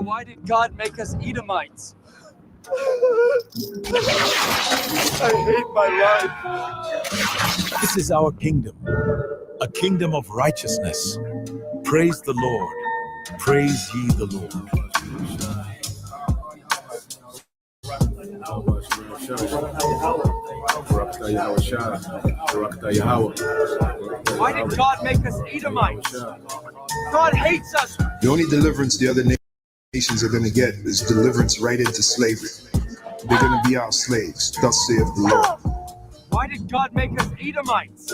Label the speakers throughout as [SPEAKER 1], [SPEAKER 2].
[SPEAKER 1] Why did God make us Edomites?
[SPEAKER 2] I hate my life.
[SPEAKER 3] This is our kingdom, a kingdom of righteousness. Praise the Lord. Praise ye the Lord.
[SPEAKER 1] Why did God make us Edomites? God hates us.
[SPEAKER 2] The only deliverance the other nations are going to get is deliverance right into slavery. They're going to be our slaves, thus saith the Lord.
[SPEAKER 1] Why did God make us Edomites?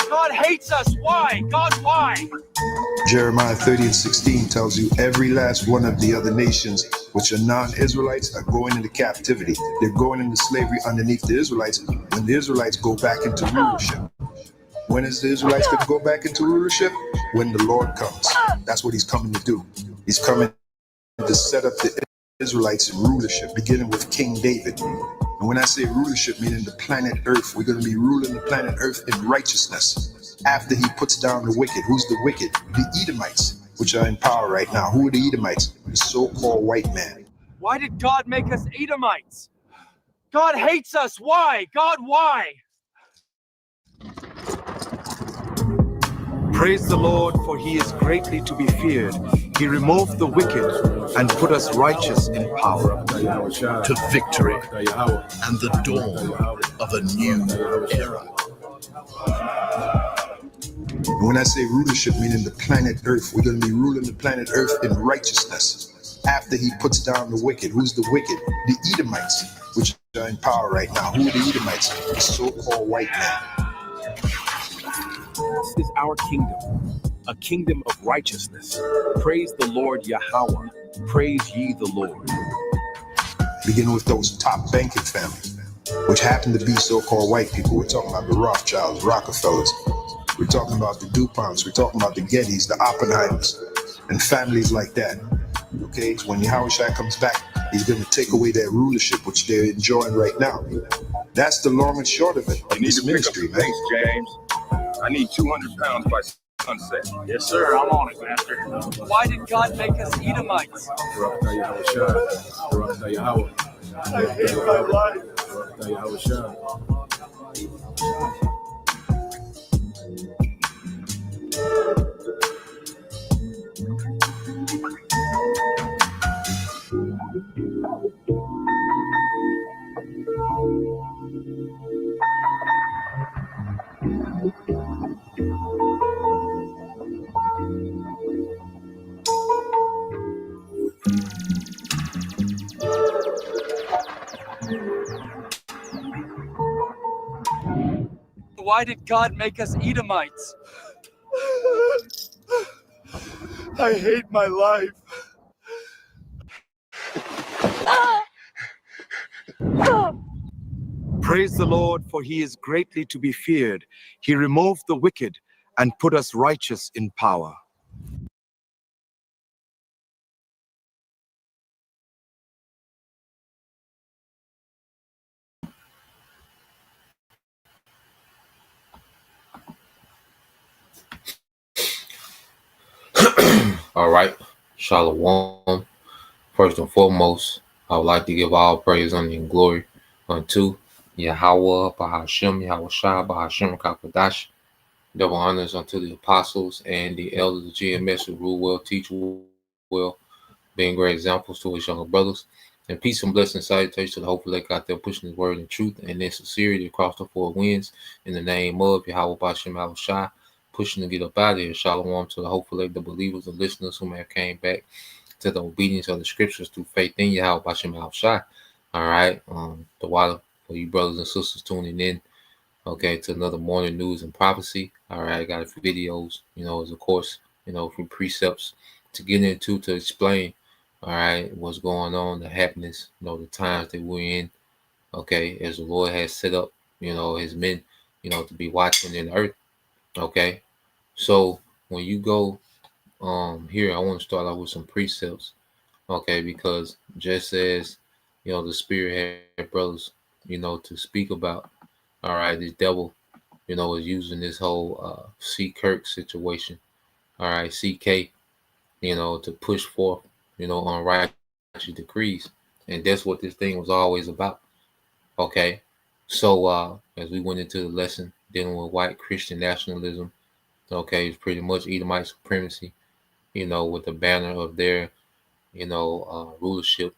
[SPEAKER 1] God hates us. Why? God, why?
[SPEAKER 2] Jeremiah 30:16 tells you every last one of the other nations which are non-Israelites are going into captivity. They're going into slavery underneath the Israelites when the Israelites go back into rulership. When is the Israelites going to go back into rulership? When the Lord comes. That's what he's coming to do. He's coming to set up the Israelites in rulership, beginning with King David. And when I say rulership, meaning the planet Earth, we're going to be ruling the planet Earth in righteousness. After he puts down the wicked. Who's the wicked? The Edomites, which are in power right now. Who are the Edomites? The so-called white man.
[SPEAKER 1] Why did God make us Edomites? God hates us. Why? God, why?
[SPEAKER 3] Praise the Lord, for he is greatly to be feared. He removed the wicked and put us righteous in power to victory and the dawn of a new era.
[SPEAKER 2] And when I say rulership, meaning the planet Earth, we're going to be ruling the planet Earth in righteousness. After he puts down the wicked. Who's the wicked? The Edomites, which are in power right now. Who are the Edomites? The so-called white man.
[SPEAKER 3] This is our kingdom, a kingdom of righteousness. Praise the Lord Yahweh. Praise ye the Lord.
[SPEAKER 2] Beginning with those top banking families, which happen to be so-called white people. We're talking about the Rothschilds, Rockefellers. We're talking about the DuPonts. We're talking about the Gettys, the Oppenheimers, and families like that. Okay, so when Yahushua comes back, he's going to take away their rulership, which they're enjoying right now. That's the long and short of it.
[SPEAKER 4] You need to ministry, man. Thanks, James. I need 200 pounds by sunset.
[SPEAKER 5] Yes, sir. I'm on it, Master.
[SPEAKER 1] Why did God make us Edomites?
[SPEAKER 2] I hate my life.
[SPEAKER 1] Why did God make us Edomites?
[SPEAKER 2] I hate my life.
[SPEAKER 3] Praise the Lord, for he is greatly to be feared. He removed the wicked and put us righteous in power.
[SPEAKER 6] All right, Shalom. First and foremost, I would like to give all praise, honor, and glory unto Yahweh, Bahashem, Yahweh Shah, Bahashem, Kakadash. Double honors unto the apostles and the elders of GMS who rule well, teach well, being great examples to his younger brothers. And peace and blessing salutations to the hopeful elect out there pushing his word in truth and in sincerity across the four winds in the name of Yahweh, Bahashem, Yahweh Shah. Pushing to get up out of here. Shalom to the hopefully the believers and listeners who may have came back to the obedience of the scriptures through faith in Yahweh Bashem Shai. All right. The water for you brothers and sisters tuning in. Okay, to another morning news and prophecy. All right, I got a few videos, as of course, a few precepts to get into to explain, all right, what's going on, the happenings, the times that we're in. Okay, as the Lord has set up, his men, to be watching in the earth. Okay, so when you go here, I want to start out with some precepts, okay, because just as the Spirit had brothers, to speak about, all right, this devil, is using this whole C. Kirk situation, all right, CK, to push forth, unrighteous decrees. And that's what this thing was always about. Okay. So as we went into the lesson dealing with white Christian nationalism, okay, it's pretty much Edomite supremacy, with the banner of their, rulership,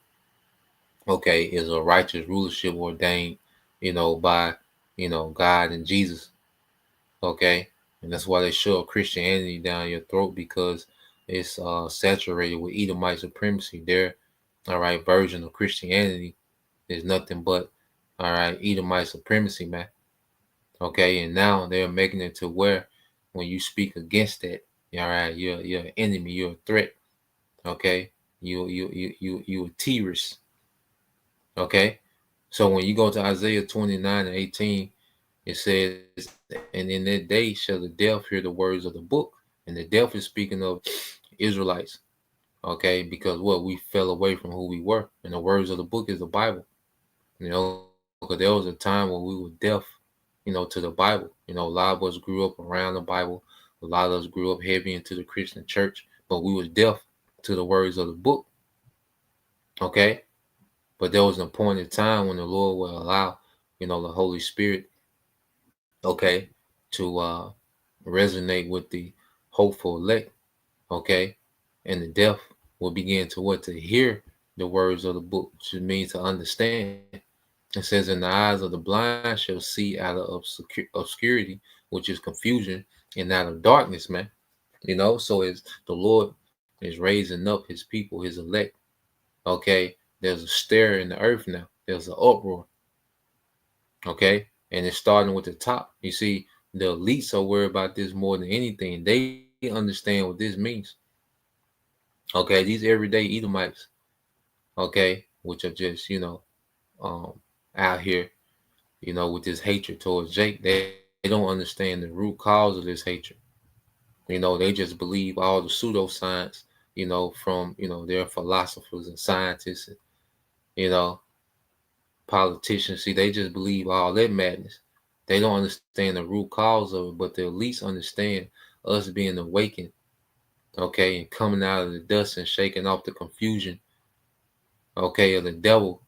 [SPEAKER 6] okay, is a righteous rulership ordained, by, God and Jesus. Okay. And that's why they shove Christianity down your throat, because it's saturated with Edomite supremacy. Their, all right, version of Christianity is nothing but, all right, Edomite supremacy, man. Okay. And now they're making it to where when you speak against that, all right, you're an enemy, you're a threat. Okay. You a terrorist. Okay. So when you go to Isaiah 29 and 18, it says, and in that day shall the deaf hear the words of the book. And the deaf is speaking of Israelites. Okay. Because we fell away from who we were. And the words of the book is the Bible. Because there was a time when we were deaf, to the Bible. A lot of us grew up around the Bible. A lot of us grew up heavy into the Christian church, but we was deaf to the words of the book. Okay. But there was an appointed time when the Lord will allow, the Holy Spirit, okay, to resonate with the hopeful elect, okay, and the deaf will begin to hear the words of the book, which means to understand. It says, "In the eyes of the blind shall see out of obscurity, which is confusion, and out of darkness, man." So as the Lord is raising up His people, His elect, okay, there's a stir in the earth now. There's an uproar, okay, and it's starting with the top. You see, the elites are worried about this more than anything. They understand what this means. Okay, these everyday Edomites, okay, which are just out here, with this hatred towards Jake. They don't understand the root cause of this hatred. They just believe all the pseudoscience, from their philosophers and scientists, and, politicians. See, they just believe all that madness. They don't understand the root cause of it, but they at least understand us being awakened, okay, and coming out of the dust and shaking off the confusion, okay, of the devil.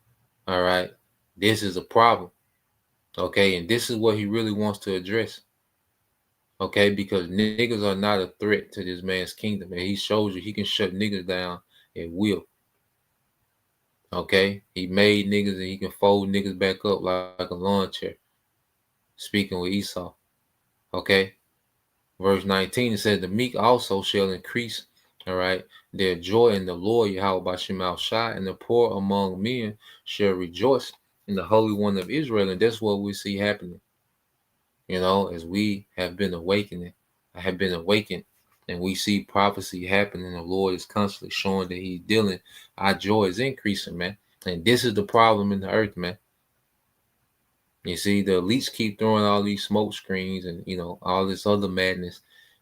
[SPEAKER 6] All right, this is a problem, okay, and this is what he really wants to address, okay, because niggas are not a threat to this man's kingdom, and he shows you he can shut niggas down at will. Okay, he made niggas and he can fold niggas back up like a lawn chair. Speaking with Esau, okay. Verse 19, it says, "The meek also shall increase, all right, their joy in the Lord, Yahweh Bashim Al Shai, and the poor among men shall rejoice in the Holy One of Israel." And that's what we see happening, as we have been awakening. I have been awakened, and we see prophecy happening. The Lord is constantly showing that He's dealing. Our joy is increasing, man. And this is the problem in the earth, man. You see, the elites keep throwing all these smoke screens and, all this other madness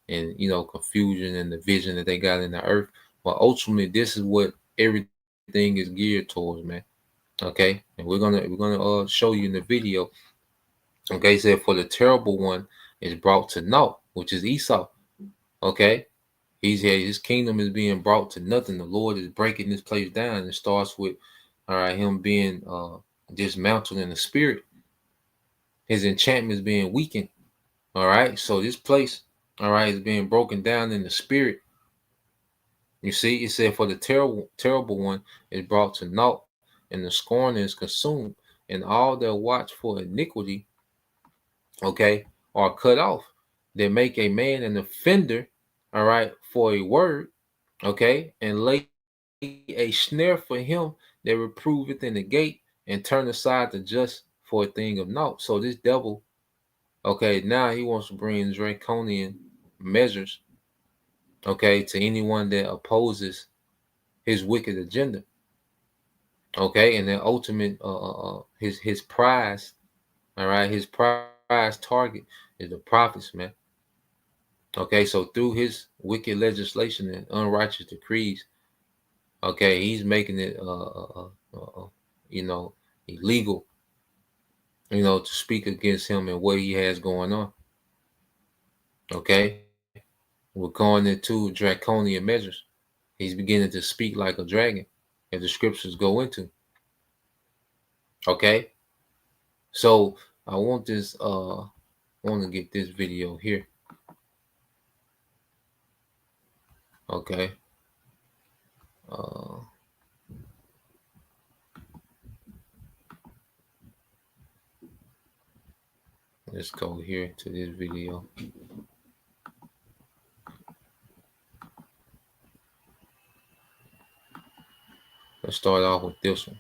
[SPEAKER 6] and, confusion and the vision that they got in the earth. But ultimately, this is what everything is geared towards, man. Okay. And we're gonna show you in the video. Okay, it said, "For the terrible one is brought to naught," which is Esau. Okay. His kingdom is being brought to nothing. The Lord is breaking this place down. It starts with, all right, him being dismantled in the spirit. His enchantment is being weakened. All right. So this place, all right, is being broken down in the spirit. You see, it said, "For the terrible one is brought to naught, and the scorner is consumed, and all that watch for iniquity, okay, are cut off. They make a man an offender, all right, for a word, okay, and lay a snare for him that reproveth in the gate, and turn aside the just for a thing of naught." So this devil, okay, now he wants to bring draconian measures, okay, to anyone that opposes his wicked agenda, okay, and the ultimate, his prize, all right, his prize target is the prophets, man. Okay, so through his wicked legislation and unrighteous decrees, okay, he's making it, illegal, to speak against him and what he has going on. Okay, we're going into draconian measures. He's beginning to speak like a dragon, as the scriptures go into. Okay, so I want this. Want to get this video here. Okay. Let's go here to this video. Let's start off with this one.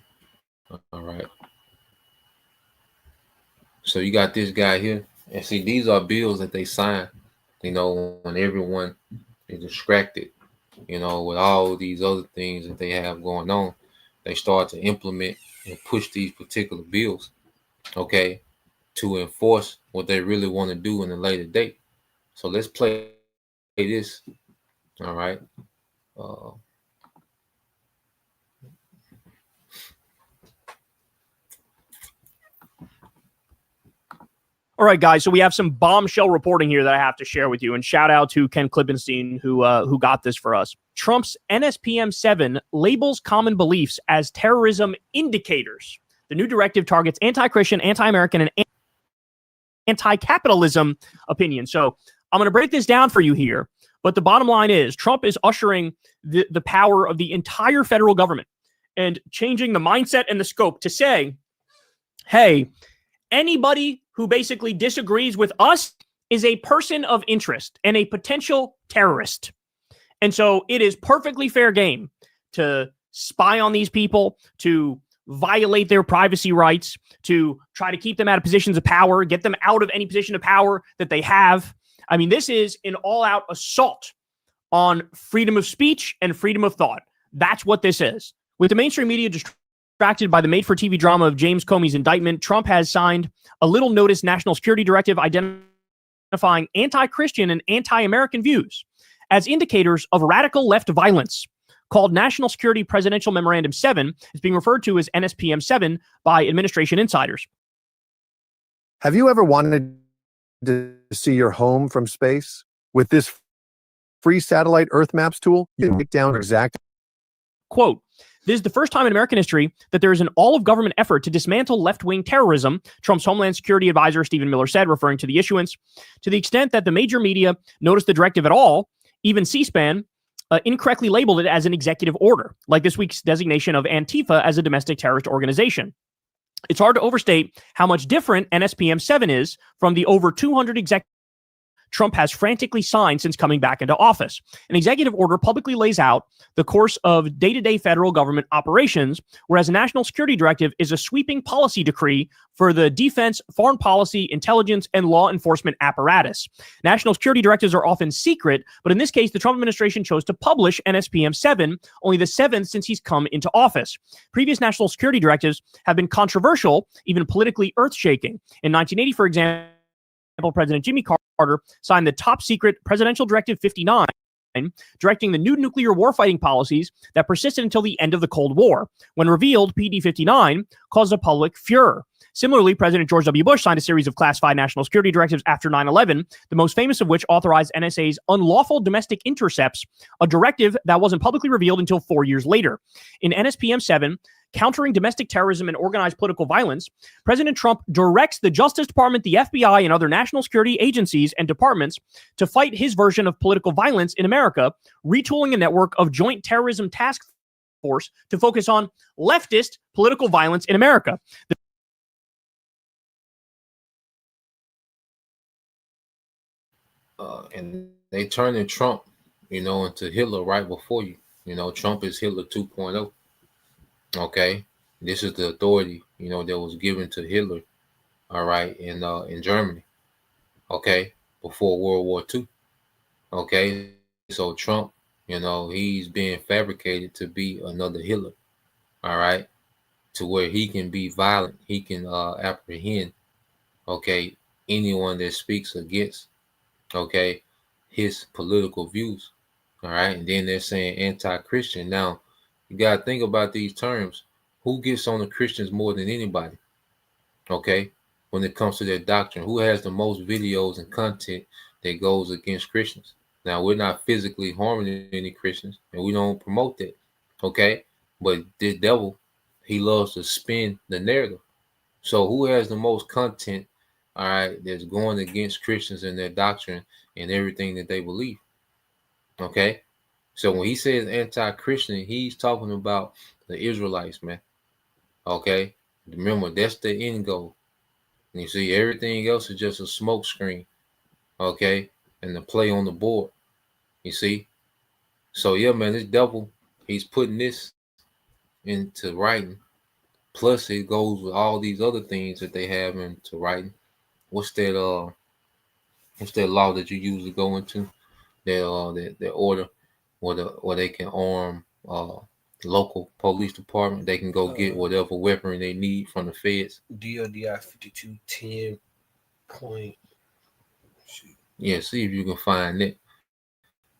[SPEAKER 6] All right. So you got this guy here, and see, these are bills that they sign. You know, when everyone is distracted, you know, with all these other things that they have going on, they start to implement and push these particular bills, okay, to enforce what they really want to do in a later date. So let's play this. All right.
[SPEAKER 7] All right, guys. So we have some bombshell reporting here that I have to share with you, and shout out to Ken Klippenstein who got this for us. Trump's NSPM 7 labels common beliefs as terrorism indicators. The new directive targets anti-Christian, anti-American, and anti-capitalism opinions. So I'm going to break this down for you here, but the bottom line is Trump is ushering the power of the entire federal government and changing the mindset and the scope to say, hey, anybody who basically disagrees with us is a person of interest and a potential terrorist. And so it is perfectly fair game to spy on these people, to violate their privacy rights, to try to keep them out of positions of power, get them out of any position of power that they have. I mean, this is an all-out assault on freedom of speech and freedom of thought. That's what this is. With the mainstream media distracted by the made-for-TV drama of James Comey's indictment, Trump has signed a little-noticed national security directive identifying anti-Christian and anti-American views as indicators of radical left violence, called National Security Presidential Memorandum 7. It's being referred to as NSPM 7 by administration insiders.
[SPEAKER 8] Have you ever wanted to see your home from space? With this free satellite Earth Maps tool, you can take down exact.
[SPEAKER 7] Quote, this is the first time in American history that there is an all-of-government effort to dismantle left-wing terrorism, Trump's Homeland Security advisor Stephen Miller said, referring to the issuance. To the extent that the major media noticed the directive at all, even C-SPAN incorrectly labeled it as an executive order, like this week's designation of Antifa as a domestic terrorist organization. It's hard to overstate how much different NSPM 7 is from the over 200 executive Trump has frantically signed since coming back into office. An executive order publicly lays out the course of day-to-day federal government operations, whereas a national security directive is a sweeping policy decree for the defense, foreign policy, intelligence, and law enforcement apparatus. National security directives are often secret, but in this case, the Trump administration chose to publish NSPM 7, only the seventh since he's come into office. Previous national security directives have been controversial, even politically earth-shaking. In 1980, for example, President Jimmy Carter signed the top secret Presidential Directive 59, directing the new nuclear warfighting policies that persisted until the end of the Cold War. When revealed, PD 59 caused a public furor. Similarly, President George W. Bush signed a series of classified national security directives after 9/11, the most famous of which authorized NSA's unlawful domestic intercepts, a directive that wasn't publicly revealed until 4 years later. In NSPM 7, countering domestic terrorism and organized political violence, President Trump directs the Justice Department, the FBI, and other national security agencies and departments to fight his version of political violence in America, retooling a network of joint terrorism task force to focus on leftist political violence in America.
[SPEAKER 6] And they turning Trump, into Hitler right before you. Trump is Hitler 2.0. Okay, this is the authority, that was given to Hitler, all right, in Germany, okay, before World War II. Okay, so Trump, he's being fabricated to be another Hitler, all right, to where he can be violent, he can apprehend, okay, anyone that speaks against, okay, his political views, all right, and then they're saying anti-Christian. Now, you got to think about these terms. Who gets on the Christians more than anybody? Okay, when it comes to their doctrine, who has the most videos and content that goes against Christians? Now, we're not physically harming any Christians, and we don't promote that, okay? But this devil, he loves to spin the narrative. So who has the most content, all right, that's going against Christians and their doctrine and everything that they believe, okay? So when he says anti-Christian, he's talking about the Israelites, man, okay? Remember, that's the end goal. And you see, everything else is just a smoke screen, okay? And the play on the board, you see? So yeah, man, this devil, he's putting this into writing. Plus, it goes with all these other things that they have into writing. What's that? What's that law that you usually go into? Their order, where they can arm local police department. They can go get whatever weaponry they need from the feds.
[SPEAKER 9] DODI 5210 point.
[SPEAKER 6] Yeah, see if you can find it.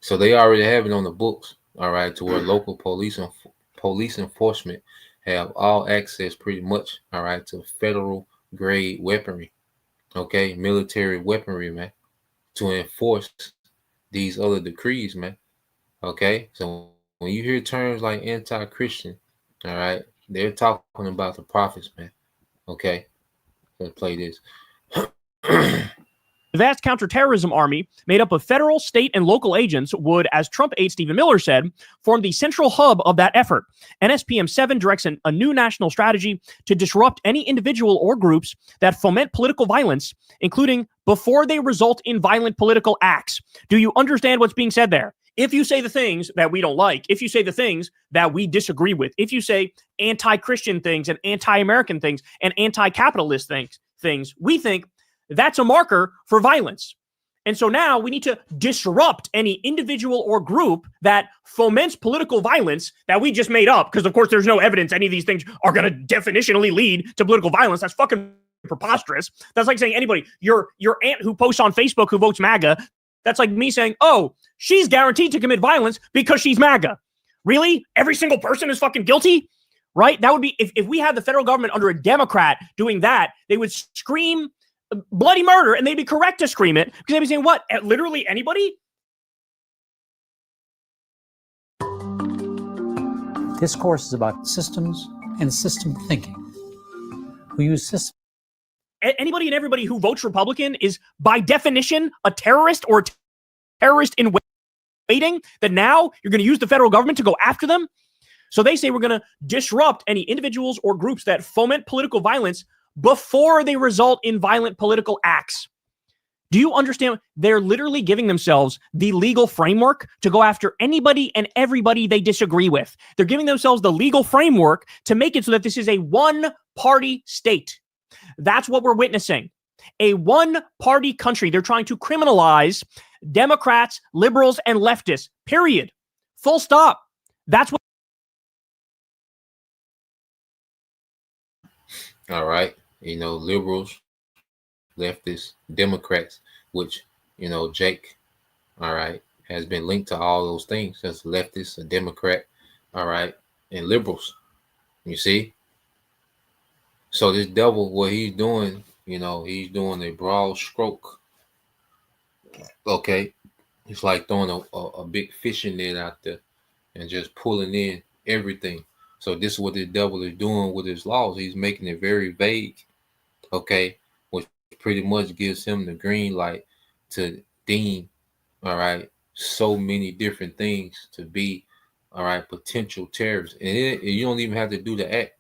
[SPEAKER 6] So they already have it on the books, all right, to where local police enforcement have all access pretty much, all right, to federal grade weaponry, okay, military weaponry, man, to enforce these other decrees, man, okay. So when you hear terms like anti-Christian, all right, they're talking about the prophets, man, okay. Let's play this.
[SPEAKER 7] The vast counterterrorism army, made up of federal, state, and local agents, would, as Trump aide Stephen Miller said, form the central hub of that effort. NSPM 7 directs a new national strategy to disrupt any individual or groups that foment political violence, including before they result in violent political acts. Do you understand what's being said there? If you say the things that we don't like, if you say the things that we disagree with, if you say anti-Christian things and anti-American things and anti-capitalist things, we think that's a marker for violence. And so now we need to disrupt any individual or group that foments political violence that we just made up. Because, of course, there's no evidence any of these things are going to definitionally lead to political violence. That's fucking preposterous. That's like saying anybody, your aunt who posts on Facebook who votes MAGA, that's like me saying, oh, she's guaranteed to commit violence because she's MAGA. Really? Every single person is fucking guilty? Right? That would be, if we had the federal government under a Democrat doing that, they would scream bloody murder, and they'd be correct to scream it because they'd be saying, what? Literally anybody?
[SPEAKER 10] This course is about systems and system thinking. We use systems.
[SPEAKER 7] Anybody and everybody who votes Republican is by definition a terrorist or a terrorist in waiting, that now you're going to use the federal government to go after them. So they say we're going to disrupt any individuals or groups that foment political violence before they result in violent political acts. Do you understand? They're literally giving themselves the legal framework to go after anybody and everybody they disagree with. They're giving themselves the legal framework to make it so that this is a one-party state. That's what we're witnessing. A one-party country. They're trying to criminalize Democrats, liberals, and leftists. Period. Full stop. That's what.
[SPEAKER 6] All right. You know, liberals, leftists, Democrats, which, you know, Jake, all right, has been linked to all those things. That's leftist, a Democrat, all right, and liberals. You see? So this devil, what he's doing, you know, he's doing a broad stroke. Okay. It's like throwing a big fishing net out there and just pulling in everything. So this is what the devil is doing with his laws. He's making it very vague. Okay, which pretty much gives him the green light to deem, all right, so many different things to be, all right, potential terrorists. And you don't even have to do the act.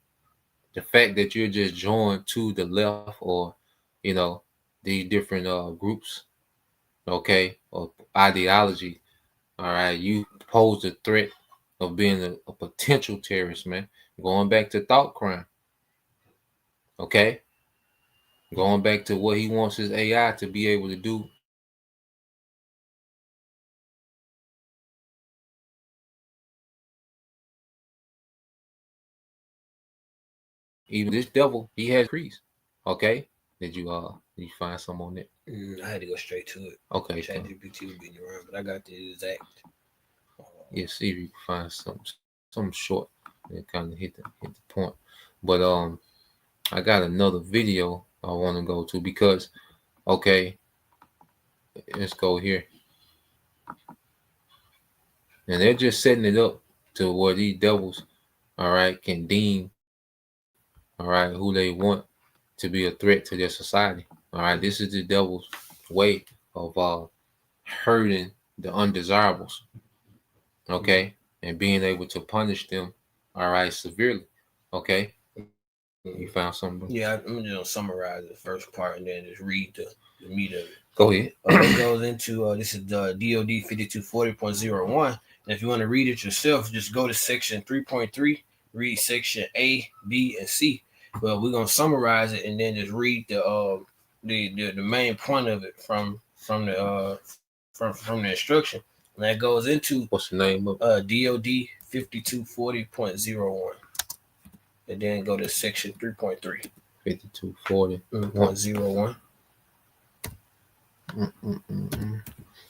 [SPEAKER 6] The fact that you're just joined to the left or, you know, these different groups, okay, or ideology, all right, you pose the threat of being a potential terrorist, man. Going back to thought crime, okay? Going back to what he wants his AI to be able to do. Even this devil, he has decrees. Okay? Did you find some on it?
[SPEAKER 9] I had to go straight to it.
[SPEAKER 6] Okay.
[SPEAKER 9] ChatGPT was being around, but I got the exact.
[SPEAKER 6] Yeah, see if you can find some short that kind of hit the point. But I got another video I want to go to because, okay, let's go here. And they're just setting it up to where these devils, all right, can deem, all right, who they want to be a threat to their society. All right, this is the devil's way of hurting the undesirables, okay, and being able to punish them, all right, severely. Okay, you found something?
[SPEAKER 9] Yeah, I'm just gonna summarize the first part and then just read the meat of it.
[SPEAKER 6] Go ahead.
[SPEAKER 9] It goes into this is the DOD 5240.01. And if you want to read it yourself, just go to section 3.3, read section A, B, and C. Well, we're gonna summarize it and then just read the main point of it from the instruction. And that goes into
[SPEAKER 6] what's the name of
[SPEAKER 9] DOD 5240.01. And then go to section 3.3.
[SPEAKER 6] 5240.01.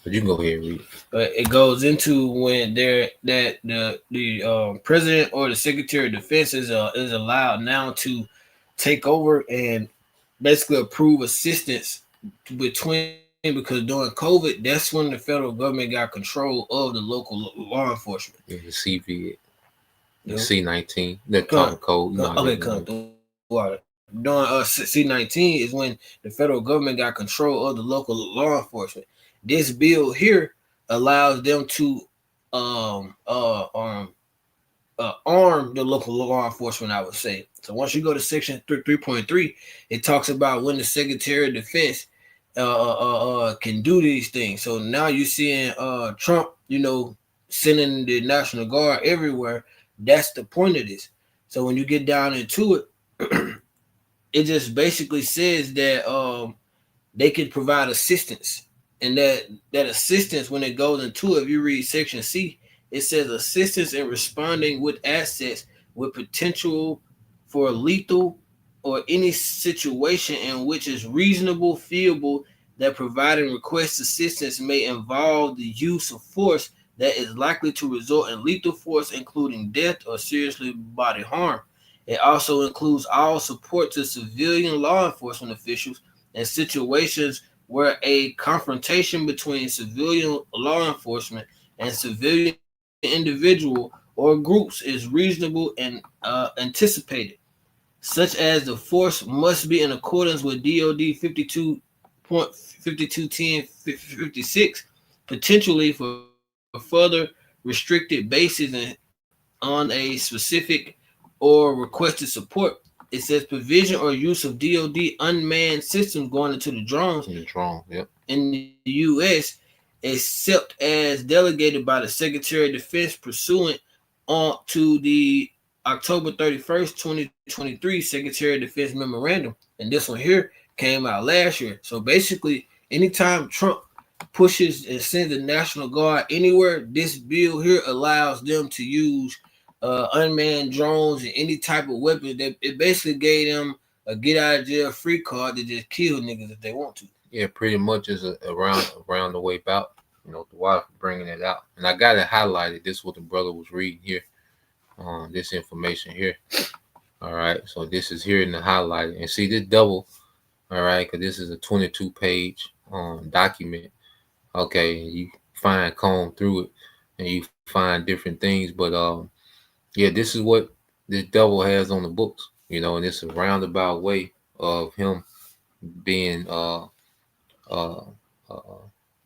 [SPEAKER 6] But you can go ahead and read.
[SPEAKER 9] But it goes into when the president or the secretary of defense is allowed now to take over and basically approve assistance between, because during COVID, that's when the federal government got control of the local law enforcement.
[SPEAKER 6] Yeah, the CV, the C19, the common code.
[SPEAKER 9] Okay, come through. During C19 is when the federal government got control of the local law enforcement. This bill here allows them to arm the local law enforcement, I would say. So once you go to section 3.3, it talks about when the Secretary of Defense can do these things. So now you're seeing Trump, sending the National Guard everywhere. That's the point of this. So when you get down into it, it just basically says that they can provide assistance, and that assistance, when it goes into it, if you read section C, it says assistance in responding with assets with potential for lethal or any situation in which is reasonable, feasible, that providing request assistance may involve the use of force that is likely to result in lethal force, including death or seriously bodily harm. It also includes all support to civilian law enforcement officials in situations where a confrontation between civilian law enforcement and civilian individual or groups is reasonable and anticipated, such as the force must be in accordance with DOD 52.521056, potentially for further restricted bases and on a specific or requested support. It says provision or use of DOD unmanned systems going into the drones in the U.S., except as delegated by the Secretary of Defense pursuant to the October 31st, 2023 Secretary of Defense memorandum. And this one here came out last year. So basically, anytime Trump pushes and sends the National Guard anywhere, this bill here allows them to use unmanned drones and any type of weapon. That it basically gave them a get out of jail free card to just kill niggas if they want to.
[SPEAKER 6] Yeah, pretty much is around the way about, the wife bringing it out. And I got it highlighted. This is what the brother was reading here. This information here. All right, so this is here in the highlight. And see this double, all right, because this is a 22-page document. Okay, you comb through it and you find different things. But yeah, this is what this devil has on the books, and it's a roundabout way of him being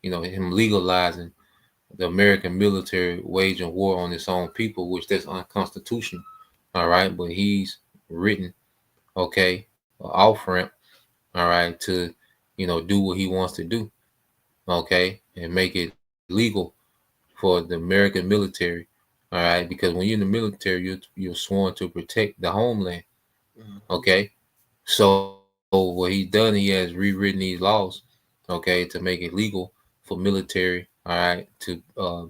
[SPEAKER 6] him legalizing the American military waging war on its own people, which that's unconstitutional. All right, but he's written, off ramp, all right, to do what he wants to do, and make it legal for the American military, all right, because when you're in the military, you're sworn to protect the homeland, So what he's done, he has rewritten these laws, to make it legal for military, all right, to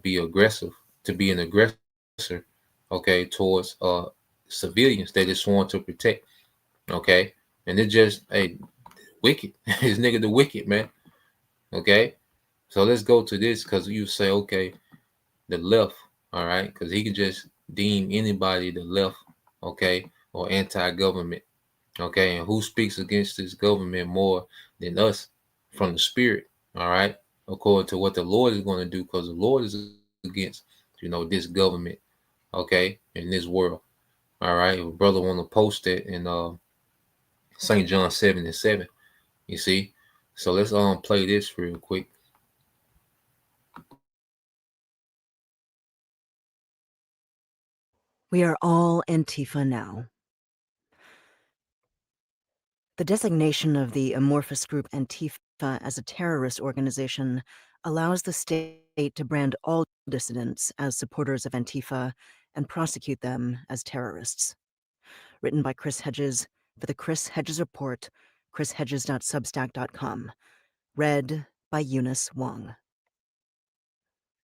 [SPEAKER 6] be aggressive, to be an aggressor, towards civilians that is sworn to protect, and it's just wicked. This nigga the wicked, man. So let's go to this, because you say, the left, all right, because he can just deem anybody the left, or anti-government, and who speaks against this government more than us from the spirit, all right, according to what the Lord is going to do, because the Lord is against this government, okay, in this world. All right, if a brother want to post it in St. John 7:7, you see. So let's play this real quick.
[SPEAKER 11] We are all Antifa now. The designation of the amorphous group Antifa as a terrorist organization allows the state to brand all dissidents as supporters of Antifa and prosecute them as terrorists. Written by Chris Hedges for the Chris Hedges Report, chrishedges.substack.com. Read by Eunice Wong.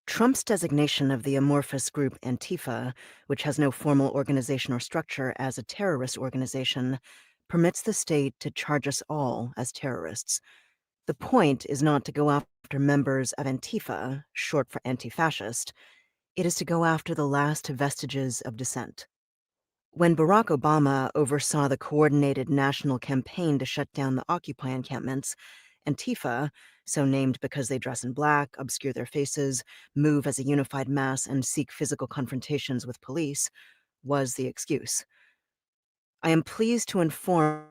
[SPEAKER 11] Trump's designation of the amorphous group Antifa, which has no formal organization or structure, as a terrorist organization, permits the state to charge us all as terrorists. The point is not to go after members of Antifa, short for anti-fascist. It is to go after the last vestiges of dissent. When Barack Obama oversaw the coordinated national campaign to shut down the Occupy encampments, Antifa, so named because they dress in black, obscure their faces, move as a unified mass, and seek physical confrontations with police, was the excuse. I am pleased to inform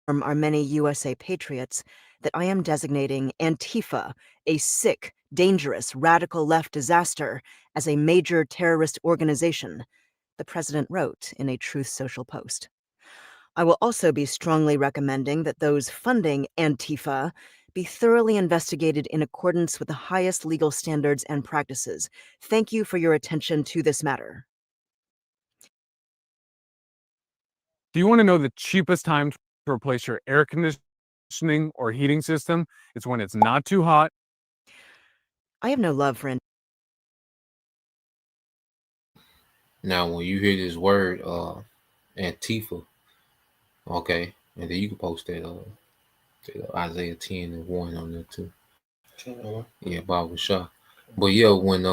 [SPEAKER 11] our many USA patriots that I am designating Antifa, a sick, dangerous, radical left disaster, as a major terrorist organization, the president wrote in a Truth Social post. I will also be strongly recommending that those funding Antifa be thoroughly investigated in accordance with the highest legal standards and practices. Thank you for your attention to this matter.
[SPEAKER 12] Do you want to know the cheapest time to replace your air conditioning or heating system? It's when it's not too hot.
[SPEAKER 11] I have no love for
[SPEAKER 6] Now, when you hear this word, Antifa, okay, and then you can post that Isaiah 10:1 on there too. Yeah, Bible Shah. But yeah, when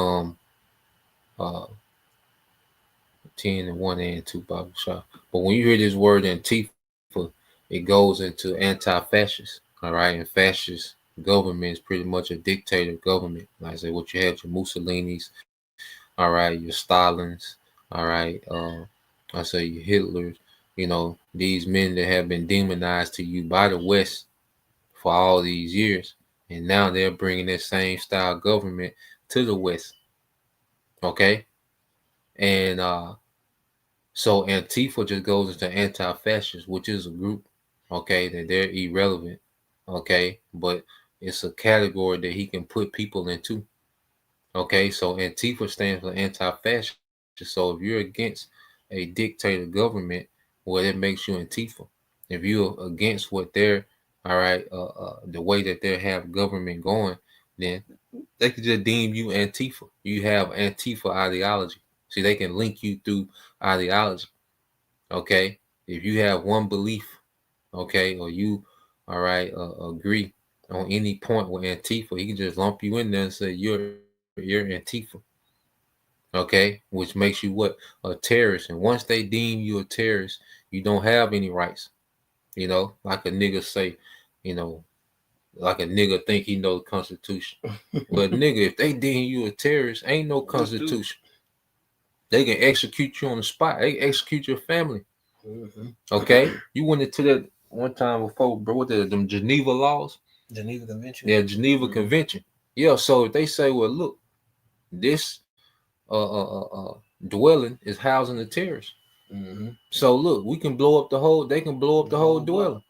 [SPEAKER 6] 10:1 and 2 Bible Shah. But when you hear this word Antifa, it goes into anti-fascist. All right, and fascist government is pretty much a dictator government. Like I say, what you have your Mussolinis, all right, your Stalins, all right, I say your Hitlers. These men that have been demonized to you by the West for all these years, and now they're bringing that same style government to the West. Okay, and so Antifa just goes into anti-fascist, which is a group, okay, that they're irrelevant, okay, but it's a category that he can put people into. Okay, so Antifa stands for anti-fascist. So if you're against a dictator government, well, it makes you Antifa. If you're against what they're, all right, the way that they have government going, then they could just deem you Antifa. You have Antifa ideology. See, they can link you through ideology. Okay, if you have one belief, okay, or you, all right, agree on any point with Antifa, he can just lump you in there and say you're Antifa. Okay, which makes you what? A terrorist. And once they deem you a terrorist, you don't have any rights. Like a nigga say, like a nigga think he know the Constitution. But nigga, if they deem you a terrorist, ain't no Constitution. They can execute you on the spot. They can execute your family. Okay, you went into that one time before, bro. What them Geneva laws?
[SPEAKER 9] Geneva Convention.
[SPEAKER 6] Yeah, Geneva Convention. Yeah. So if they say, well, look, this dwelling is housing the terrorists. So look, we can blow up the whole. They can blow up the whole dwelling.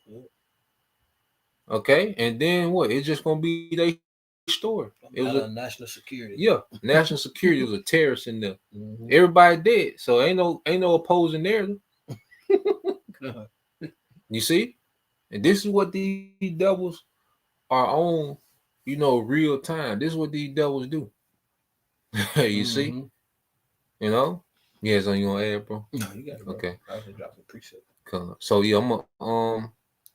[SPEAKER 6] Okay, and then what? It's just gonna be their story. It was
[SPEAKER 9] national security.
[SPEAKER 6] Yeah, national security was a terrorist in there. Everybody dead, so ain't no opposing narrative. You see, and this is what these devils are on. Real time. This is what these devils do. You see, Yes, on you want to add, bro?
[SPEAKER 9] No, you got it, bro.
[SPEAKER 6] Okay.
[SPEAKER 9] I was just dropping precept.
[SPEAKER 6] So yeah, I'm gonna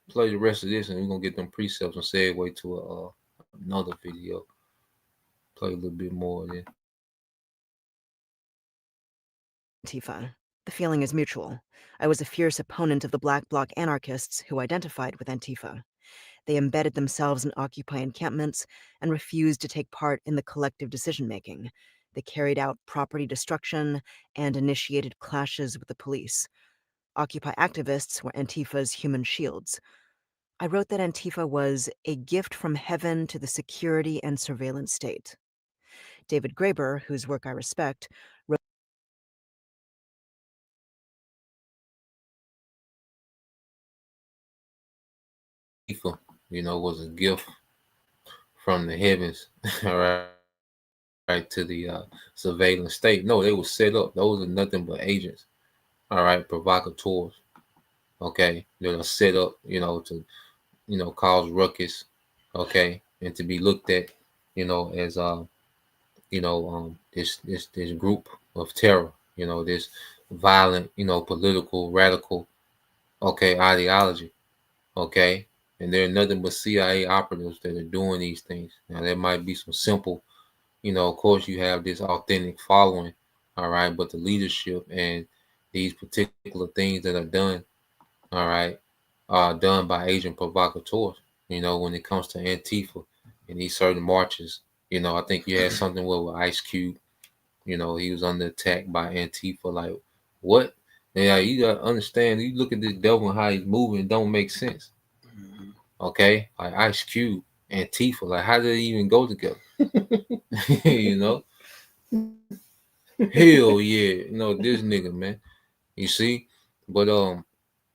[SPEAKER 6] play the rest of this, and we're gonna get them precepts and segue to another video. Play a little bit more then.
[SPEAKER 11] Antifa. The feeling is mutual. I was a fierce opponent of the Black Bloc anarchists who identified with Antifa. They embedded themselves in Occupy encampments and refused to take part in the collective decision-making. They carried out property destruction and initiated clashes with the police. Occupy activists were Antifa's human shields. I wrote that Antifa was a gift from heaven to the security and surveillance state. David Graeber, whose work I respect, wrote
[SPEAKER 6] was a gift from the heavens, all right, to the surveillance state. No, they were set up. Those are nothing but agents, all right, provocateurs, okay, that are set up, to, cause ruckus, okay, and to be looked at, as this group of terror, this violent, political, radical, okay, ideology, okay, and they're nothing but CIA operatives that are doing these things. Now there might be some simple, of course you have this authentic following, all right, but the leadership and these particular things that are done, all right, are done by agent provocateurs. When it comes to Antifa and these certain marches, I think you had something with Ice Cube. He was under attack by Antifa. Like, what? Yeah, you gotta understand. You look at this devil and how he's moving, it don't make sense. Okay, like Ice Cube, Antifa. Like, how did it even go together? Hell yeah, this nigga, man. You see, but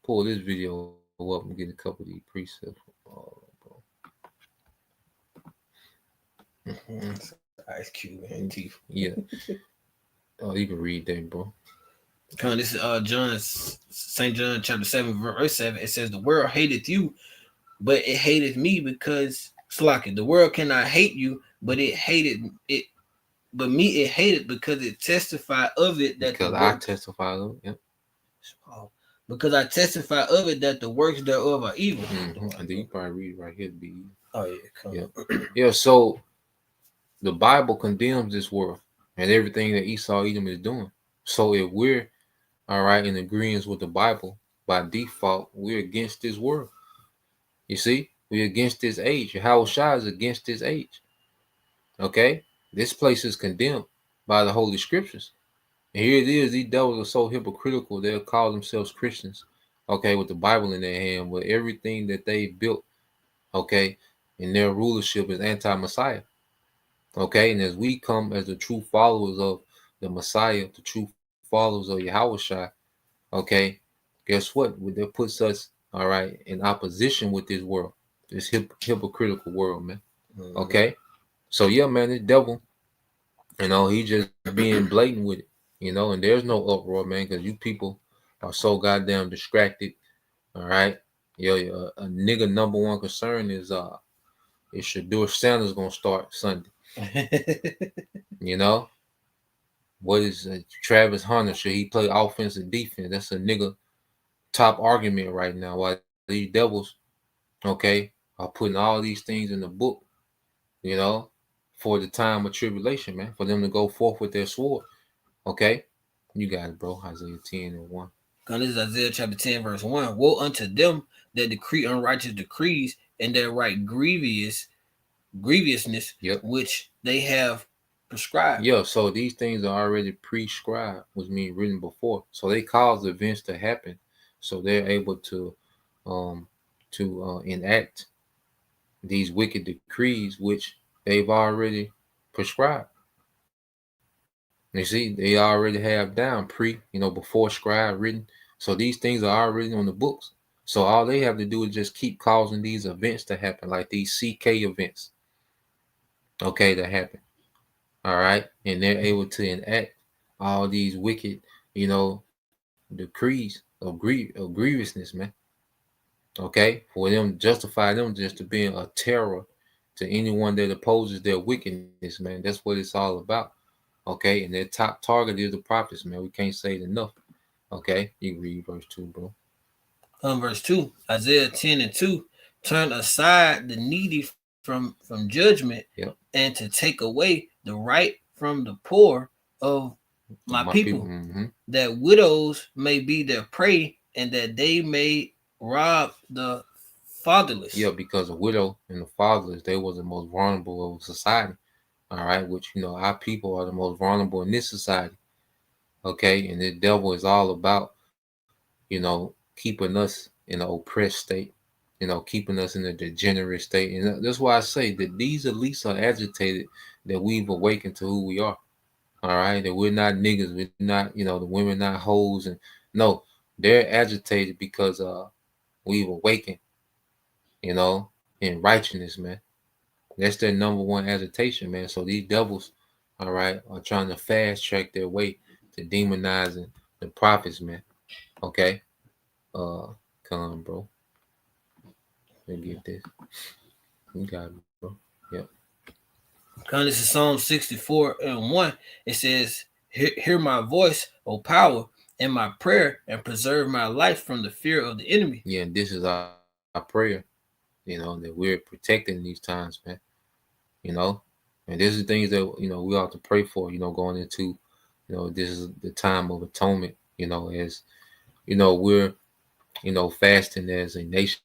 [SPEAKER 6] pull this video up and get a couple of these precepts.
[SPEAKER 9] Ice Cube and Antifa.
[SPEAKER 6] Yeah. Oh, you can read that, bro.
[SPEAKER 9] This is St. John chapter 7, verse 7. It says, the world hateth you, but it hateth me because the world cannot hate you, but it hated it. But me it hated because it testified of it that
[SPEAKER 6] because I testify of it. Yep.
[SPEAKER 9] Because I testify of it that the works thereof are evil.
[SPEAKER 6] Mm-hmm. And then you probably read it right here.
[SPEAKER 9] Oh yeah,
[SPEAKER 6] yeah. So the Bible condemns this world and everything that Esau Edom is doing. So if we're all right in agreement with the Bible, by default, we're against this world. You see, we're against this age. Yahushua is against this age. Okay, this place is condemned by the Holy Scriptures. And here it is, these devils are so hypocritical, they'll call themselves Christians, okay, with the Bible in their hand, but everything that they built, okay, in their rulership is anti-Messiah. Okay, and as we come as the true followers of the Messiah, the true followers of Yahushua, okay, guess what? That puts us, all right, in opposition with this world, this hypocritical world, man. Mm-hmm. Okay, so yeah, man, this devil, he just being blatant with it, and there's no uproar, man, because you people are so goddamn distracted, all right? A nigga number one concern is Shadur Sanders gonna start Sunday. What is Travis Hunter? Should he play offense and defense? That's a nigga top argument right now. Why these devils, okay, are putting all these things in the book, for the time of tribulation, man, for them to go forth with their sword. Okay, you got it, bro. Isaiah 10:1.
[SPEAKER 9] This is Isaiah chapter 10, verse 1. Woe unto them that decree unrighteous decrees and that write grievousness, yep, which they have prescribed.
[SPEAKER 6] Yeah, so these things are already prescribed, which means written before. So they cause events to happen, so they're able to enact these wicked decrees, which they've already prescribed. You see, they already have down before scribe written. So these things are already on the books. So all they have to do is just keep causing these events to happen, like these CK events, okay, that happen. All right, and they're able to enact all these wicked, decrees of grievousness, man. Okay, for them justify them just to being a terror to anyone that opposes their wickedness, man. That's what it's all about. Okay, and their top target is the prophets, man. We can't say it enough. Okay, you can read verse 2, bro.
[SPEAKER 9] Verse 2, Isaiah 10:2, turn aside the needy from judgment, yep, and to take away the right from the poor of my people. Mm-hmm. That widows may be their prey and that they may rob the fatherless.
[SPEAKER 6] Yeah, because a widow and the fatherless, they was the most vulnerable of society. all right, which, our people are the most vulnerable in this society, okay? And the devil is all about, keeping us in an oppressed state, keeping us in a degenerate state. And that's why I say that these elites are agitated that we've awakened to who we are, all right? That we're not niggas, we're not, the women not hoes. And no, they're agitated because we've awakened, in righteousness, man. That's their number one agitation, man. So these devils, all right, are trying to fast track their way to demonizing the prophets, man. Okay? Come on, bro. Let me get this. You got it, bro. Yep.
[SPEAKER 9] This is Psalm 64 and 1. It says, hear my voice, O power, and my prayer, and preserve my life from the fear of the enemy.
[SPEAKER 6] Yeah, and this is our prayer, that we're protected in these times, man. And this is things that, we ought to pray for, going into, this is the time of atonement, as, we're, fasting as a nation,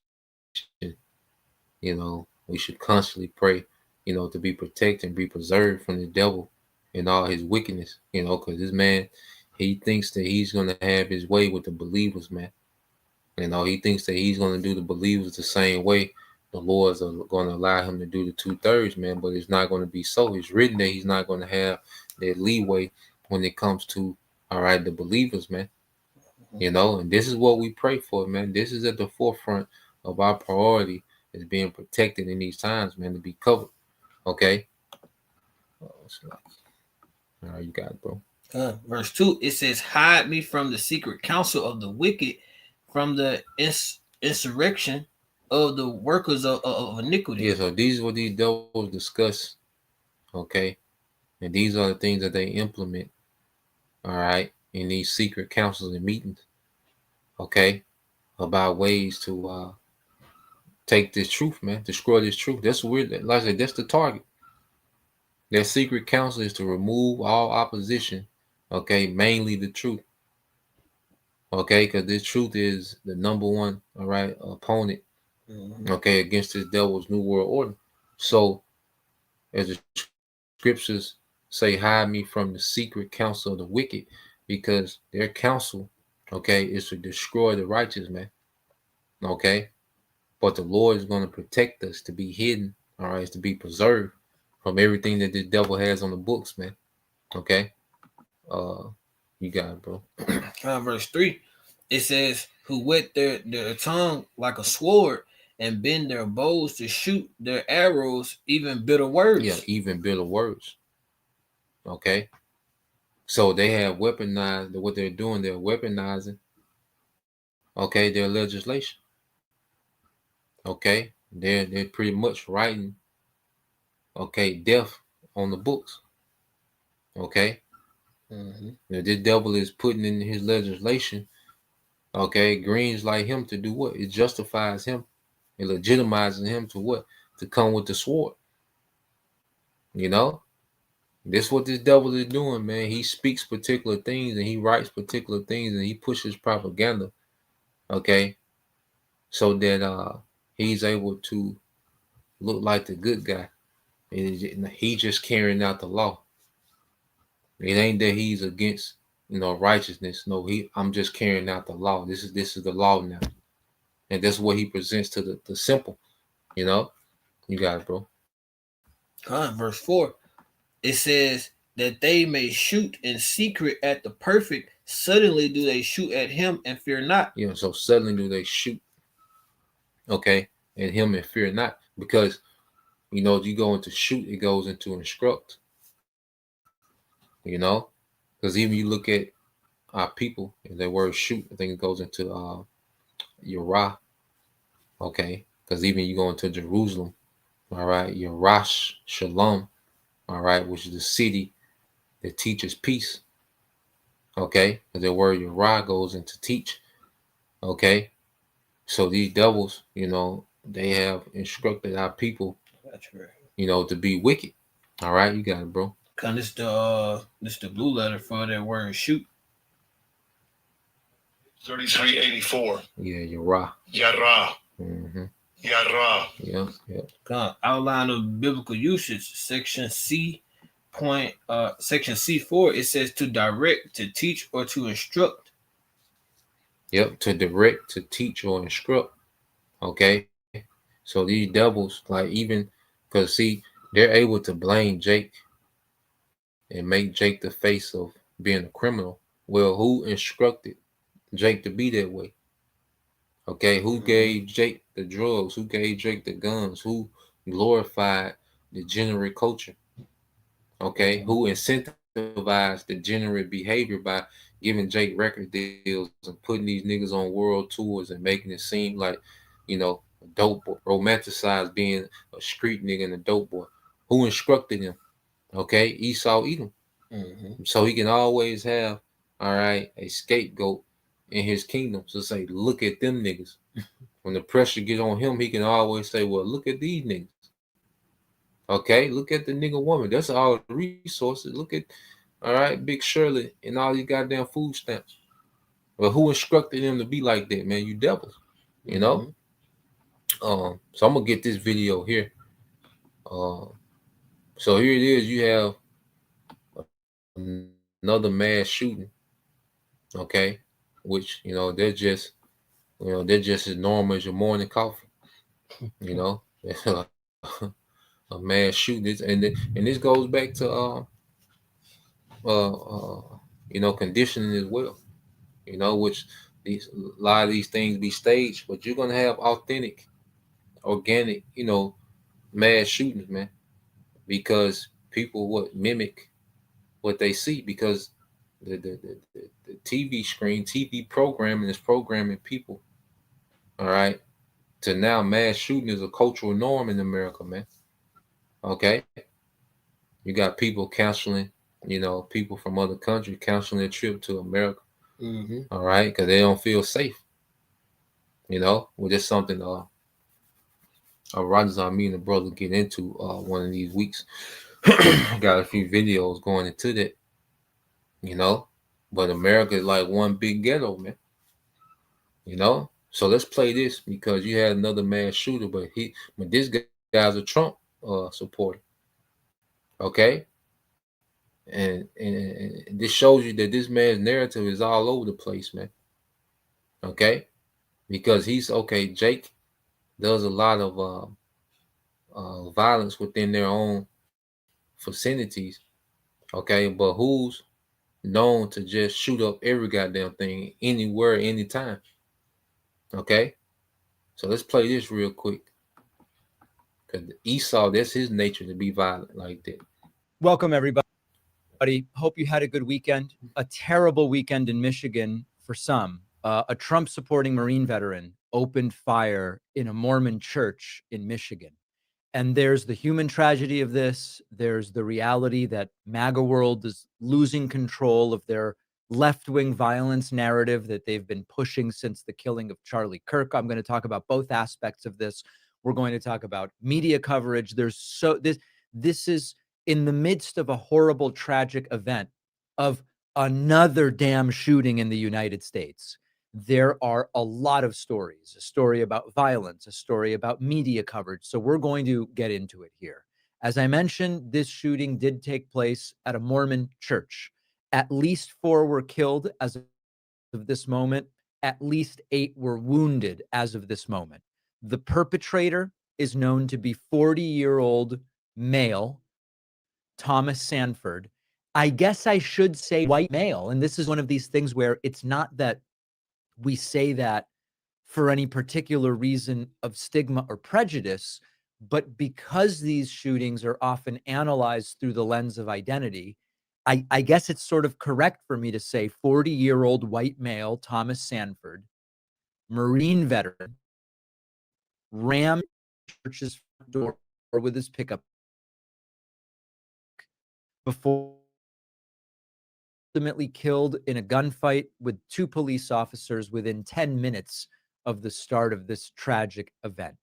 [SPEAKER 6] we should constantly pray, to be protected and be preserved from the devil and all his wickedness, because this man, he thinks that he's going to have his way with the believers, man. He thinks that he's going to do the believers the same way the Lord's are going to allow him to do the 2/3, man. But it's not going to be so. It's written that he's not going to have that leeway when it comes to, all right, the believers, man. And this is what we pray for, man. This is at the forefront of our priority, is being protected in these times, man, to be covered. Okay? All right, you got it, bro.
[SPEAKER 9] Verse 2, it says, hide me from the secret counsel of the wicked, from the insurrection of the workers of iniquity.
[SPEAKER 6] Yeah, so these are what these devils discuss, okay? And these are the things that they implement, all right, in these secret councils and meetings, okay, about ways to take this truth, man, destroy this truth. That's weird. Like I said, that's the target. Their secret counsel is to remove all opposition, okay, mainly the truth, okay, because this truth is the number one, all right, opponent, okay, against this devil's new world order. So, as the scriptures say, hide me from the secret counsel of the wicked, because their counsel, okay, is to destroy the righteous, man. Okay. But the Lord is going to protect us to be hidden, all right, to be preserved from everything that the devil has on the books, man. Okay. You got it, bro.
[SPEAKER 9] Verse 3, it says, who wet their tongue like a sword, and bend their bows to shoot their arrows, even bitter words.
[SPEAKER 6] Yeah, even bitter words. Okay. So they have weaponized what they're doing. They're weaponizing, okay, their legislation. Okay. They're pretty much writing, okay, death on the books. Okay. Now, this devil is putting in his legislation, okay, greens like him to do what? It justifies him. It legitimizes him to what? To come with the sword. This is what this devil is doing, man. He speaks particular things and he writes particular things and he pushes propaganda, okay, so that he's able to look like the good guy. And he just carrying out the law. It ain't that he's against, righteousness. No, I'm just carrying out the law. This is the law now. And that's what he presents to the simple. You got it, bro.
[SPEAKER 9] Verse 4, it says that they may shoot in secret at the perfect. Suddenly do they shoot at him and fear not.
[SPEAKER 6] So suddenly do they shoot, okay, at him and fear not. Because, you go into shoot, it goes into instruct. Because even you look at our people, and the word shoot, I think it goes into Yerah, okay? Because even you go into Jerusalem, all right, Yerash Shalom, all right, which is the city that teaches peace, okay? Because the word Yerah goes into teach, okay? So these devils, they have instructed our people, to be wicked. All right, you got it, bro.
[SPEAKER 9] This the blue letter for that word shoot.
[SPEAKER 4] 3384.
[SPEAKER 6] Yeah, Yerah.
[SPEAKER 4] Yara.
[SPEAKER 6] Mm-hmm.
[SPEAKER 4] Yara.
[SPEAKER 6] Yeah.
[SPEAKER 9] Outline of biblical usage, section C, point section C4, it says to direct, to teach, or to instruct.
[SPEAKER 6] Yep, to direct, to teach, or instruct. Okay, so these devils, like, even because see, they're able to blame Jake and make Jake the face of being a criminal. Well, who instructed Jake to be that way? Okay, who gave Jake the drugs? Who gave Jake the guns? Who glorified degenerate culture? Okay, who incentivized degenerate behavior by giving Jake record deals and putting these niggas on world tours and making it seem like, a dope boy, romanticized being a street nigga and a dope boy? Who instructed him? Okay, Esau Edom. So he can always have, all right, a scapegoat in his kingdom. So say, look at them niggas. When the pressure get on him, he can always say, well, look at these niggas. Okay, look at the nigga woman. That's all the resources. Look at, all right, Big Shirley and all these goddamn food stamps. Well, who instructed them to be like that, man? You devils, you know? So I'm gonna get this video here. So here it is. You have another mass shooting. Okay, which they're just as normal as your morning coffee. A mass shooting, and this goes back to conditioning as well. Which a lot of these things be staged, but you're gonna have authentic, organic, mass shootings, man, because people mimic what they see, because the TV screen, TV programming is programming people. All right, to now mass shooting is a cultural norm in America, man. Okay, you got people canceling, people from other countries canceling their trip to America. All right, because they don't feel safe. Well, that's something Rogers and me and the brother get into one of these weeks. Got a few videos going into that. But America is like one big ghetto, man. So let's play this, because you had another mass shooter, but this guy's a Trump supporter. Okay, and this shows you that this man's narrative is all over the place, man. Okay, because Jake does a lot of violence within their own vicinities. Okay, but who's known to just shoot up every goddamn thing, anywhere, anytime? Okay, so let's play this real quick, because Esau, that's his nature, to be violent like that.
[SPEAKER 13] Welcome, everybody. Hope you had a good weekend. A terrible weekend in Michigan for some. A Trump-supporting Marine veteran opened fire in a Mormon church in Michigan. And there's the human tragedy of this. There's the reality that MAGA world is losing control of their left-wing violence narrative that they've been pushing since the killing of Charlie Kirk. I'm going to talk about both aspects of this. We're going to talk about media coverage. This is in the midst of a horrible, tragic event of another damn shooting in the United States. There are a lot of stories, a story about violence, a story about media coverage. So we're going to get into it here. As I mentioned, this shooting did take place at a Mormon church. At least 4 were killed as of this moment. At least 8 were wounded as of this moment. The perpetrator is known to be 40-year-old male, Thomas Sanford. I guess I should say white male. And this is one of these things where it's not that we say that for any particular reason of stigma or prejudice, but because these shootings are often analyzed through the lens of identity, I guess it's sort of correct for me to say 40-year-old white male Thomas Sanford, Marine veteran, rammed church's front door with his pickup before ultimately killed in a gunfight with 2 police officers within 10 minutes of the start of this tragic event.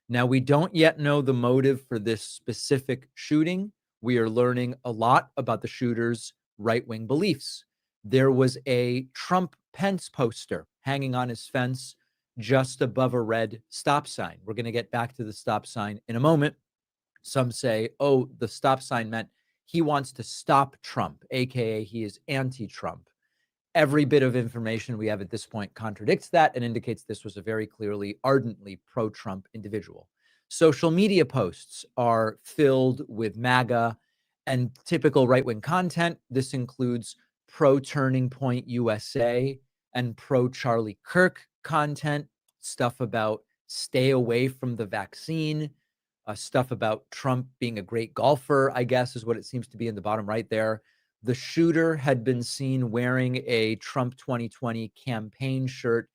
[SPEAKER 13] Now, we don't yet know the motive for this specific shooting. We are learning a lot about the shooter's right-wing beliefs. There was a Trump-Pence poster hanging on his fence just above a red stop sign. We're going to get back to the stop sign in a moment. Some say, oh, the stop sign meant He wants to stop Trump, aka he is anti-Trump. Every bit of information we have at this point contradicts that and indicates this was a very clearly, ardently pro-Trump individual. Social media posts are filled with MAGA and typical right-wing content. This includes pro-Turning Point USA and pro-Charlie Kirk content, stuff about stay away from the vaccine, stuff about Trump being a great golfer, I guess is what it seems to be in the bottom right there. The shooter had been seen wearing a Trump 2020 campaign shirt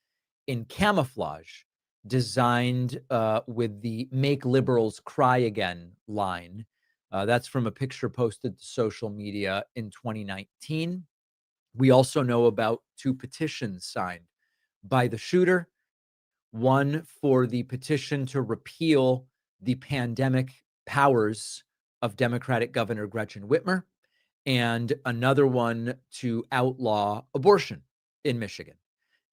[SPEAKER 13] in camouflage, designed with the Make Liberals Cry Again line. That's from a picture posted to social media in 2019. We also know about 2 petitions signed by the shooter, one for the petition to repeal the pandemic powers of Democratic Governor Gretchen Whitmer, and another one to outlaw abortion in Michigan.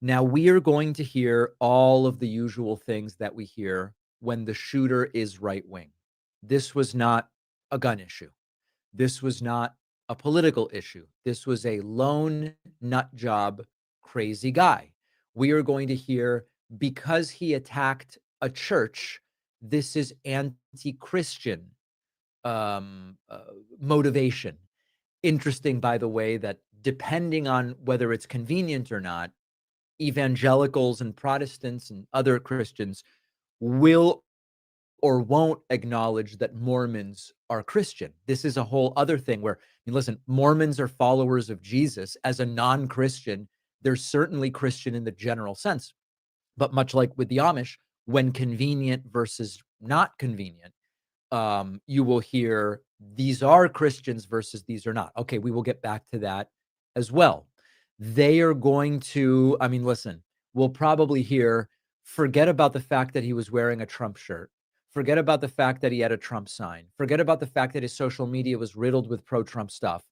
[SPEAKER 13] Now, we are going to hear all of the usual things that we hear when the shooter is right-wing. This was not a gun issue. This was not a political issue. This was a lone nut job, crazy guy. We are going to hear, because he attacked a church, this is anti-Christian motivation. Interesting, by the way, that depending on whether it's convenient or not, evangelicals and Protestants and other Christians will or won't acknowledge that Mormons are Christian. This is a whole other thing where, I mean, listen, Mormons are followers of Jesus. As a non-Christian, they're certainly Christian in the general sense. But much like with the Amish, when convenient versus not convenient, you will hear these are Christians versus these are not. Okay, we will get back to that as well. They are going to, I mean, listen, we'll probably hear, forget about the fact that he was wearing a Trump shirt. Forget about the fact that he had a Trump sign. Forget about the fact that his social media was riddled with pro-Trump stuff.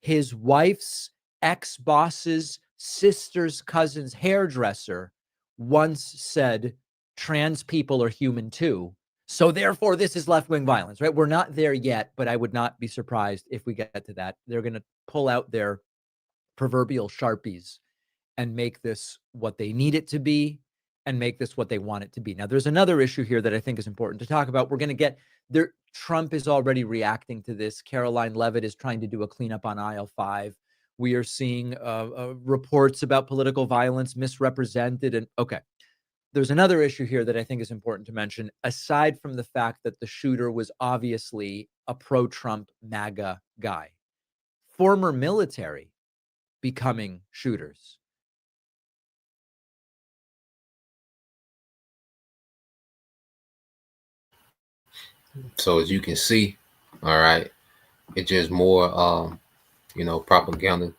[SPEAKER 13] His wife's ex-boss's sister's cousin's hairdresser once said, trans people are human too. So therefore, this is left-wing violence, right? We're not there yet, but I would not be surprised if we get to that. They're going to pull out their proverbial Sharpies and make this what they need it to be and make this what they want it to be. Now, there's another issue here that I think is important to talk about. We're going to get there. Trump is already reacting to this. Caroline Leavitt is trying to do a cleanup on aisle 5. We are seeing reports about political violence misrepresented. And okay, there's another issue here that I think is important to mention, aside from the fact that the shooter was obviously a pro-Trump MAGA guy. Former military becoming shooters.
[SPEAKER 6] So as you can see, all right, it's just more, propaganda,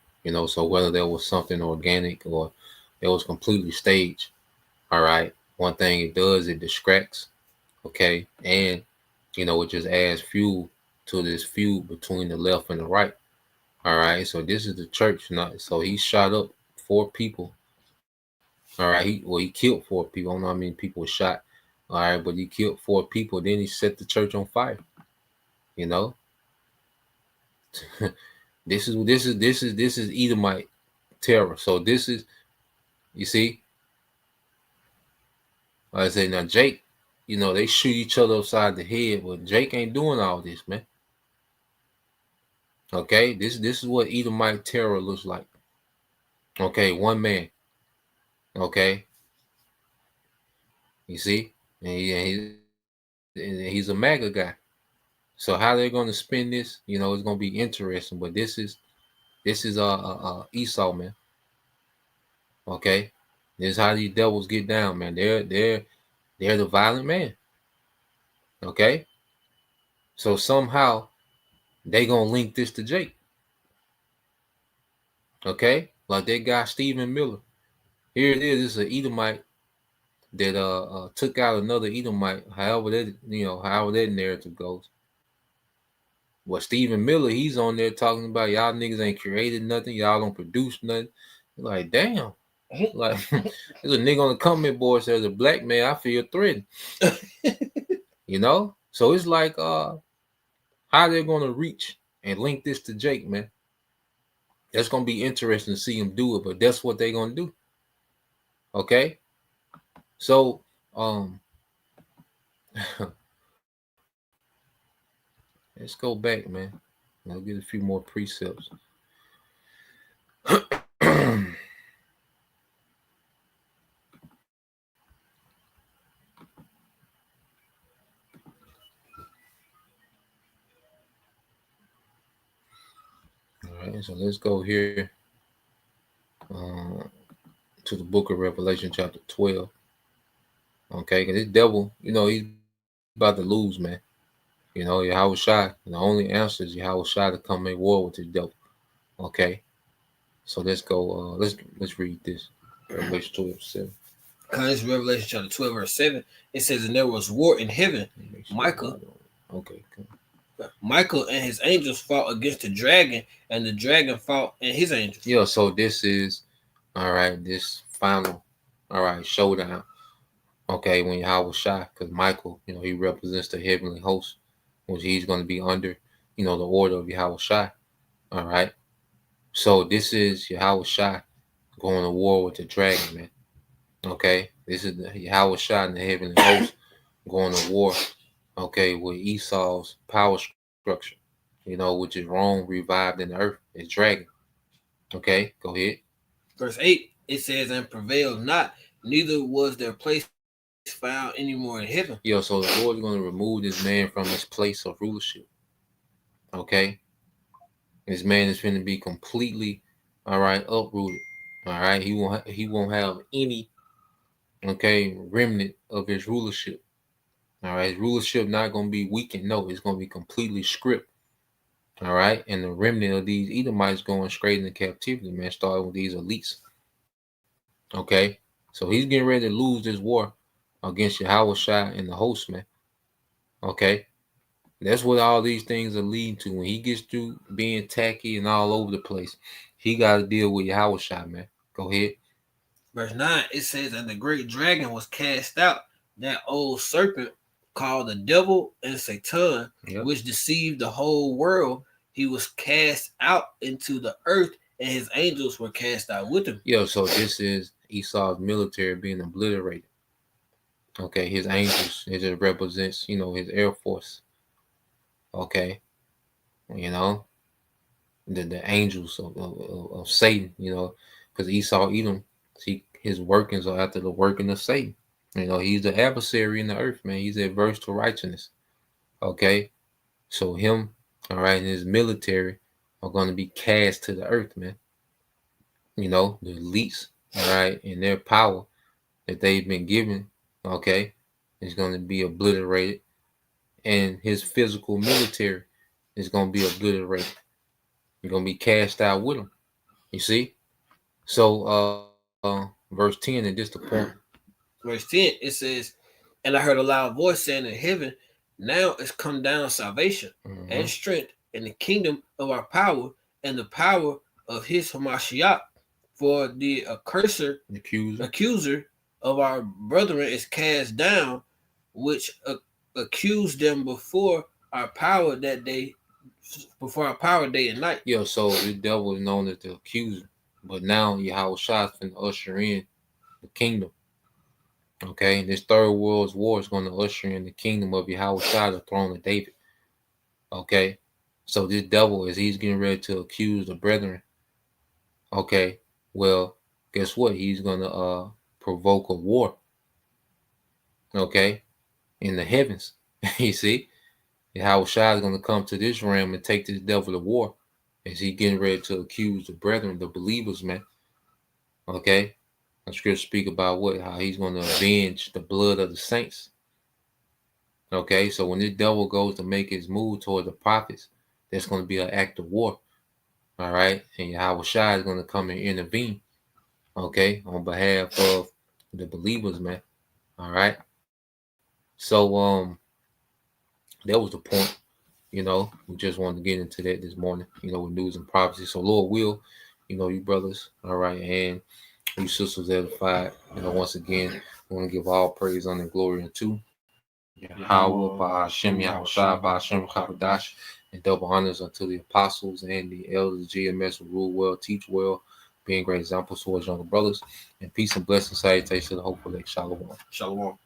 [SPEAKER 6] so whether there was something organic or it was completely staged, all right, one thing it does, it distracts, okay, and, it just adds fuel to this feud between the left and the right, all right, so this is the church, so he shot up 4 people, all right, he killed 4 people, I don't know how many people were shot, all right, but he killed 4 people, then he set the church on fire, This is Edomite terror. So this is, you see, like I say now, Jake, they shoot each other upside the head, but Jake ain't doing all this, man. Okay, this is what Edomite terror looks like. Okay, one man. Okay, you see, and he's a MAGA guy. So how they're going to spin this, it's going to be interesting. But this is Esau, man. Okay, this is how these devils get down, man. They're the violent man. Okay, so somehow they gonna link this to Jake. Okay, like that guy Stephen Miller. Here it is. It's an Edomite that took out another Edomite. However that narrative goes. Well, Stephen Miller, he's on there talking about y'all niggas ain't created nothing. Y'all don't produce nothing. Like, damn. Like, there's a nigga on the comment board says, a black man, I feel threatened. So it's like, how they're going to reach and link this to Jake, man. That's gonna be interesting to see him do it, but that's what they're gonna do. Okay. So let's go back, man. I'll get a few more precepts. All right, so let's go here to the book of Revelation, chapter 12. Okay, because this devil, he's about to lose, man. Yahweh Shai, the only answer is Yahweh Shai to come make war with the devil. Okay, so let's go. Let's read this. Revelation 12:7.
[SPEAKER 9] This Revelation chapter 12, verse 7. It says, and there was war in heaven. Michael and his angels fought against the dragon, and the dragon fought and his angels.
[SPEAKER 6] Yeah, so this is this final showdown. Okay, when Yahweh Shai, because Michael, he represents the heavenly host, which he's going to be under, the order of Yahweh Shai. All right. So this is Yahweh Shai going to war with the dragon, man. Okay. This is Yahweh Shai and the heavenly host going to war, okay, with Esau's power structure, which is wrong, revived in the earth. It's dragon. Okay, go ahead.
[SPEAKER 9] Verse 8, it says, and prevailed not, neither was their place found anymore in heaven.
[SPEAKER 6] Yeah, so the Lord is going to remove this man from his place of rulership. Okay. This man is going to be completely, uprooted. All right. He won't have any, remnant of his rulership. All right. His rulership not going to be weakened. No, it's going to be completely stripped. All right. And the remnant of these Edomites going straight into captivity, man, starting with these elites. Okay. So he's getting ready to lose this war against Yahweh Shai and the host, man. Okay. That's what all these things are leading to. When he gets through being tacky and all over the place, he got to deal with Yahweh Shai, man. Go ahead.
[SPEAKER 9] Verse 9, it says, and the great dragon was cast out, that old serpent called the devil and Satan, which deceived the whole world. He was cast out into the earth, and his angels were cast out with him.
[SPEAKER 6] Yeah, so this is Esau's military being obliterated. Okay, his angels, it just represents, his air force. Okay, the angels of Satan, because Esau, Edom, his workings are after the working of Satan. He's the adversary in the earth, man. He's adverse to righteousness. Okay, so him, and his military are going to be cast to the earth, man. The elites, and their power that they've been given, is going to be obliterated. And his physical military is going to be obliterated. You're going to be cast out with him. You see? So, verse 10, and just the point.
[SPEAKER 9] Verse 10, it says, and I heard a loud voice saying in heaven, now is come down salvation and strength and the kingdom of our power and the power of his Hamashiach. For the accuser of our brethren is cast down, which accused them before our power day and night.
[SPEAKER 6] Yeah, so the devil is known as the accuser, but now Yahweh Shai is going to usher in the kingdom. Okay, this third world's war is going to usher in the kingdom of Yahweh Shai, the throne of David. Okay, so this devil, as he's getting ready to accuse the brethren, okay, well, guess what? He's going to provoke a war. Okay, in the heavens. You see, Yahweh Shai is going to come to this realm and take this devil to war as he getting ready to accuse the brethren, the believers, man. Okay, the scripture speak about how he's going to avenge the blood of the saints. Okay, so when this devil goes to make his move toward the prophets, that's going to be an act of war. All right, and Yahweh Shai is going to come and intervene. Okay, on behalf of the believers, man. All right. So that was the point. We just wanted to get into that this morning, with news and prophecy. So Lord will, you brothers, all right, and you sisters edified. Once again, we want to give all praise, honor, and glory unto Yahweh, Ba'ashem, Yahweh Shai, Ba'ashem, Chabadash, and double honors unto the apostles and the elders of GMS who rule well, teach well, being great examples towards younger brothers. And peace and blessings, salutations to the hopeful elect. Shalom.
[SPEAKER 3] Shalom.